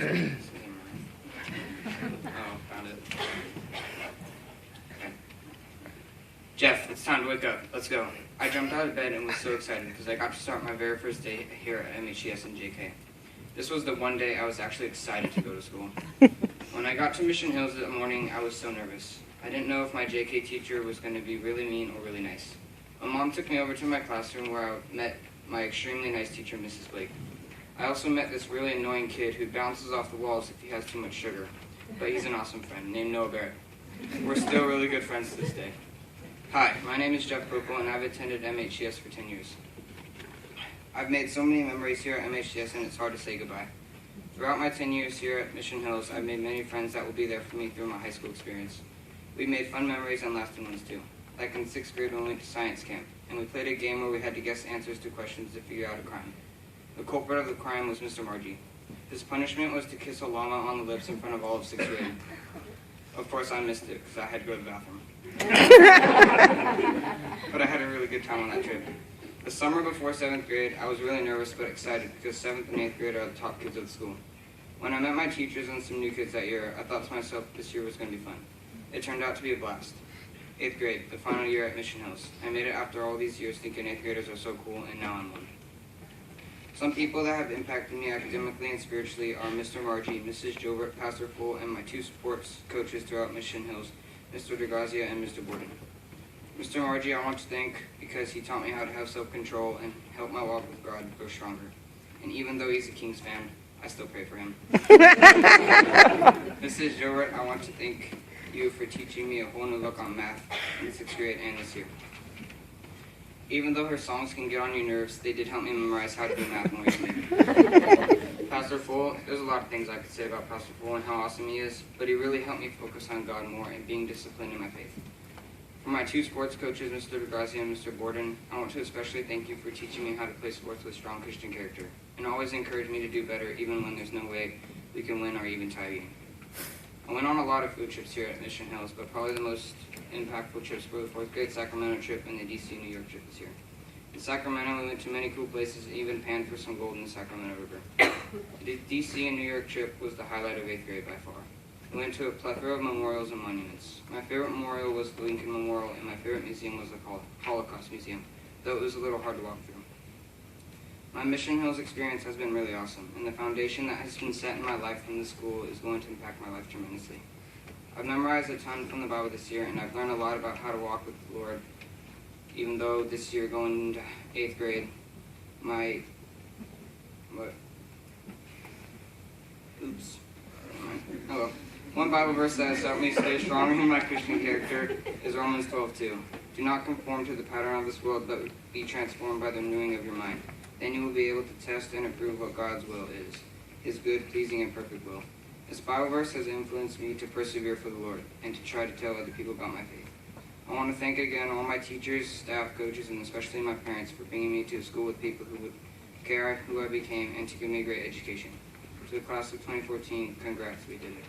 Oh, found it. Okay. Jeff, it's time to wake up. Let's go. I jumped out of bed and was so excited because I got to start my very first day here at MHCS and JK. This was the one day I was actually excited to go to school. When I got to Mission Hills that morning, I was so nervous. I didn't know if my JK teacher was going to be really mean or really nice. My mom took me over to my classroom where I met my extremely nice teacher, Mrs. Blake. I also met this really annoying kid who bounces off the walls if he has too much sugar, but he's an awesome friend named Noah Barrett. We're still really good friends to this day. Hi, my name is Jeff Quickle, and I've attended MHCS for 10 years. I've made so many memories here at MHCS, and it's hard to say goodbye. Throughout my 10 years here at Mission Hills, I've made many friends that will be there for me through my high school experience. We've made fun memories and lasting ones too, like in 6th grade when we went to science camp, and we played a game where we had to guess answers to questions to figure out a crime. The culprit of the crime was Mr. Margie. His punishment was to kiss a llama on the lips in front of all of 6th grade. Of course, I missed it because I had to go to the bathroom. But I had a really good time on that trip. The summer before 7th grade, I was really nervous but excited because 7th and 8th grade are the top kids of the school. When I met my teachers and some new kids that year, I thought to myself this year was going to be fun. It turned out to be a blast. 8th grade, the final year at Mission Hills. I made it after all these years thinking 8th graders are so cool, and now I'm one. Some people that have impacted me academically and spiritually are Mr. Margie, Mrs. Gilbert, Pastor Full, and my 2 sports coaches throughout Mission Hills, Mr. DeGrazia and Mr. Borden. Mr. Margie I want to thank because he taught me how to have self-control and help my walk with God grow stronger. And even though he's a Kings fan, I still pray for him. Mrs. Gilbert, I want to thank you for teaching me a whole new look on math in 6th grade and this year. Even though her songs can get on your nerves, they did help me memorize how to do math more easily. Pastor Full, there's a lot of things I could say about Pastor Full and how awesome he is, but he really helped me focus on God more and being disciplined in my faith. For my 2 sports coaches, Mr. DeGrazia and Mr. Borden, I want to especially thank you for teaching me how to play sports with strong Christian character, and always encourage me to do better even when there's no way we can win or even tie a game. I went on a lot of food trips here at Mission Hills, but probably the most impactful trips were the 4th grade Sacramento trip and the DC New York trip this year. In Sacramento, we went to many cool places and even panned for some gold in the Sacramento River. The DC and New York trip was the highlight of 8th grade by far. We went to a plethora of memorials and monuments. My favorite memorial was the Lincoln Memorial, and my favorite museum was the Holocaust Museum, though it was a little hard to walk through. My Mission Hills experience has been really awesome, and the foundation that has been set in my life from the school is going to impact my life tremendously. I've memorized a ton from the Bible this year, and I've learned a lot about how to walk with the Lord, even though this year going into 8th grade, one Bible verse that has helped me stay strong in my Christian character is Romans 12:2. Do not conform to the pattern of this world, but be transformed by the renewing of your mind. Then you will be able to test and approve what God's will is, his good, pleasing, and perfect will. This Bible verse has influenced me to persevere for the Lord and to try to tell other people about my faith. I want to thank again all my teachers, staff, coaches, and especially my parents for bringing me to a school with people who would care who I became and to give me a great education. To the class of 2014, congrats, we did it.